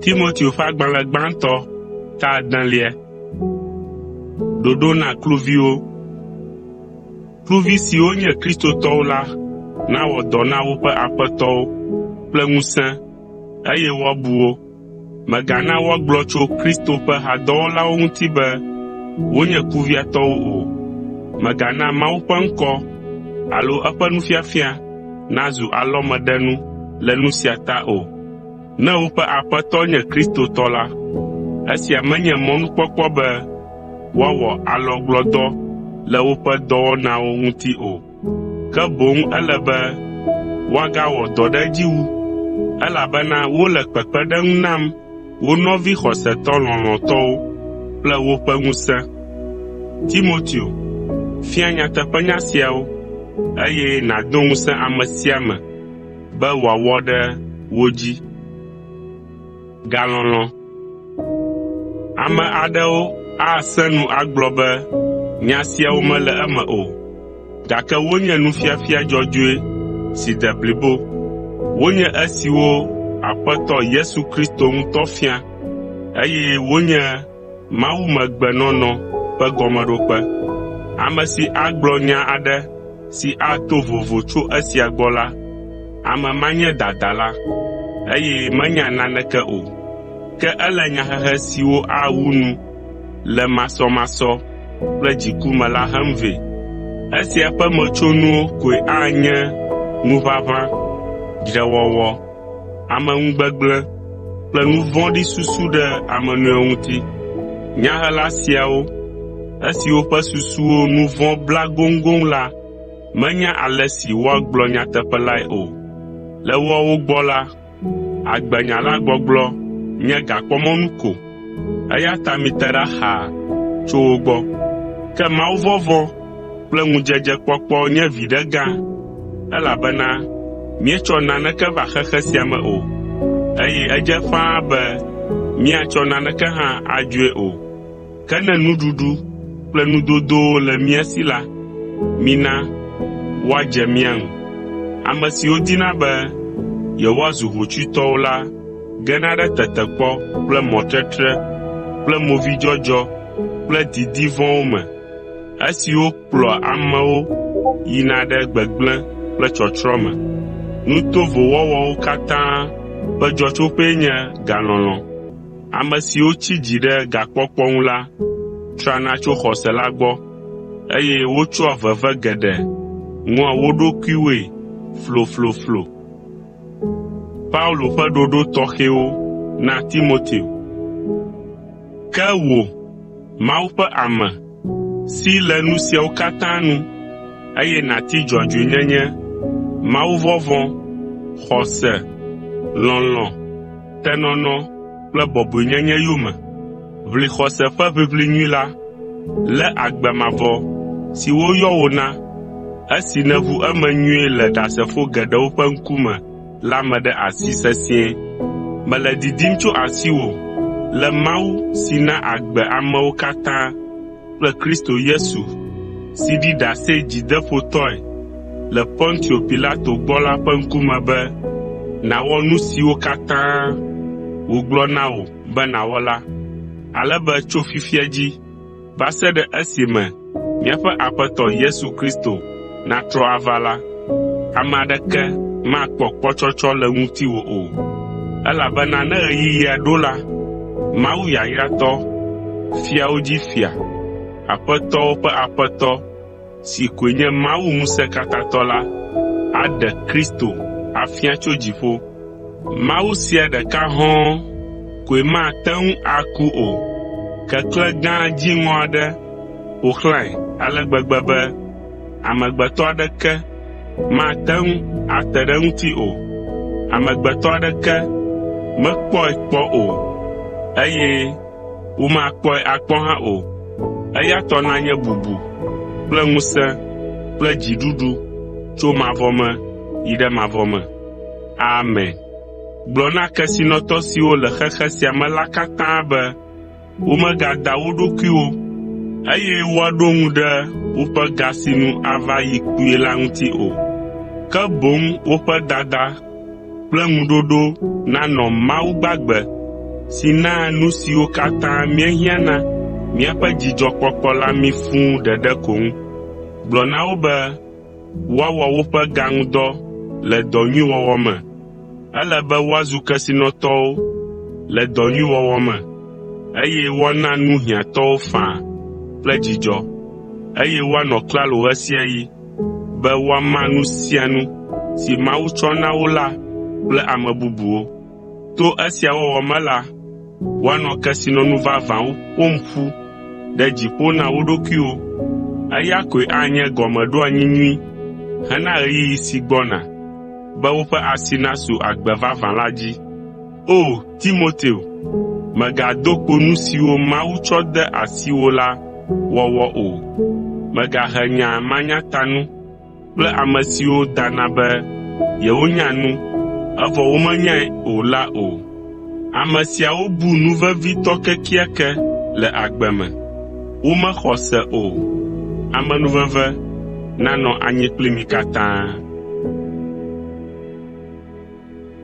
Timoteo ƒe agbalẽ gbãtɔ ta 10. Ɖoɖo na kluviwo. Kluvi siwo nye kristotɔwo la nawɔ dɔ na woƒe aƒetɔwo kple ŋusẽ eye woabu wo. Mègana woagblɔ tso Kristo ƒe hadɔwɔlawo ŋuti be wonye kuviatɔwo o. Mègana Mawu ƒe ŋkɔ alo eƒe nufiafia nazu alɔmeɖenu le nu sia ta o. Ne woƒe aƒetɔ nye kristotɔ la, esia menye mɔnukpɔkpɔ be woawɔ alɔgblɔdɔ le woƒe dɔwɔnawo ŋuti o, ke boŋ ele be woagawɔ dɔ ɖe edzi wu, elabena wole kpekpeɖeŋu nam wo nɔvi xɔsetɔ lɔlɔ̃tɔwo kple woƒe ŋusẽ. Timoteo, fia nyateƒenya siawo, eye nàdo ŋusẽ ame sia ame be wòawɔ ɖe wo dzi. Galɔlɔ̃. Ame aɖewo asẽ nu agblɔ be nya siawo mele eme o, gake wonye nufiafia dzɔdzɔe si de blibo. Wonye esiwo Aƒetɔ Yesu Kristo ŋutɔ fia, eye wonye Mawumegbenɔnɔ ƒe gɔmeɖokpe. Ame si agblɔ nya aɖe si ato vovo tso esia gbɔ la, ame ma nye dadala, eye menya naneke o, ke ele nyahehe siwo awu nu le masɔmasɔ kple dziku me la hem vɛ. Esia ƒe metsonuwo koe anye ŋuʋaʋã, dzrewɔwɔ, ameŋugbegblẽ kple nu vɔ̃ɖi susu ɖe ame nɔewo ŋuti. Nyahela siawo, esiwo ƒe susuwo nu vɔ̃ bla goŋgoŋ la, menya ale si woagblɔ nyateƒe lae o. Le woawo gbɔ la, agbenya la gbɔgblɔ nye gakpɔmɔnu ko, eya ta mite ɖa xaa tso wo gbɔ. Ke mawuvɔvɔ̃ kple ŋudzedzekpɔkpɔ nye viɖe gã, elabena míetsɔ naneke va xexe sia me o, eye edze ƒãa be míatsɔ naneke hã adzoe o. Ke ne nuɖuɖu kple nudodowo le mía si la, mina woadze mía ŋu. Ame siwo dina be yewoazu hotsuitɔwo la gena ɖe tetekpɔ kple mɔtetre kple movidzɔdzɔ kple didi vɔ̃wo me, esiwo kplɔa amewo yina ɖe gbegblẽ kple tsɔtsrɔ̃ me. Nu tovo wɔwɔwo katã ƒe dzɔtsoƒee nye galɔlɔ̃. Ame siwo tsi dzi ɖe gakpɔkpɔ ŋu la trana tso xɔse la gbɔ, eye wotsɔa veve geɖe ŋua wo ɖokuiwoe flofloflo. Paulo ƒe ɖoɖo tɔxɛwo na Timoteo. Ke wò, Mawu ƒe ame, si le nu siawo katã nu, eye nàti dzɔdzɔenyenye, mawuvɔvɔ̃, xɔse, lɔlɔ̃, tenɔnɔ kple bɔbɔenyenye yome. Ʋli xɔse ƒe ʋiʋli nyui la, lé agbe mavɔ si woyɔ wò na, esi nèʋu eme nyuie le ɖasefo geɖewo ƒe ŋkume la me ɖe asi sesĩe. Mele didim tso asiwò le Mawu si na agbe amewo katã kple Kristo Yesu si ɖi ɖase dzideƒotɔe le Pontio Pilato gbɔ la ƒe ŋkume be nàwɔ nu siwo katã wògblɔ na wò be nàwɔ la, ale be tso fifia dzi va se ɖe esime míaƒe Aƒetɔ Yesu Kristo natrɔ ava la, ame aɖeke makpɔ kpɔtsɔtsɔ le ŋutiwò o, elabena ne ɣeyiɣia ɖo la, Mawu yayratɔ, fiawo dzi fia, aƒetɔwo ƒe aƒetɔ, si koe nye Mawu Ŋusẽkatãtɔ la, aɖe Kristo afia tso dziƒo. Mawu sia ɖeka hɔ̃ koe mate ŋu aku o. Keklẽ gã dziŋɔ aɖe ƒo xlãe ale gbegbe be amegbetɔ aɖeke mate ŋu ate ɖe eŋuti o. Amegbetɔ aɖeke mekpɔe kpɔ o, eye womakpɔe akpɔ hã o. Eya tɔ nanye bubu kple ŋusẽ kple dziɖuɖu tso mavɔ me yi ɖe mavɔ me. Amen. Gblɔ na kesinɔtɔ siwo le xexe sia me la katã be womegada wo ɖokuiwo, eye woaɖo ŋu ɖe woƒe ga si nu ava yi kpuie la ŋuti o, ke boŋ woƒe dada kple ŋuɖoɖo nanɔ Mawu gbagbe si naa nu siwo katã míehiãna míaƒe dzidzɔkpɔkpɔ la mí fũu ɖeɖe ko ŋu. Gblɔ na wo be woawɔ woƒe ga ŋu dɔ le dɔ nyui wɔwɔ me. Ele be woazu kesinɔtɔwo le dɔ nyui wɔwɔ me, eye woana nu hiãtɔwo faa kple dzidzɔ, eye woanɔ klalo ɣe sia ɣi be woama nu sia nu si Mawu tsɔ na wo la kple ame bubuwo. To esia wɔwɔ me la, woanɔ kesinɔnu vavãwo ƒom ƒu ɖe dziƒo na wo ɖokuiwo. Eya koe anye gɔmeɖoanyi nyui hena ɣeyiɣi si gbɔna, be woƒe asi nasu agbe vavã la dzi. O Timoteo, mègado kpo nu siwo Mawu tsɔ de asiwò la wɔwɔ o. Mègahe nya manyatanu kple ame siwo dana be yewonya nu, evɔ womenyae o la o. Ame siawo bu nu vevitɔ kekeake le agbe me. Womexɔ se o. Amenuveve nanɔ anyi kpli mi katã.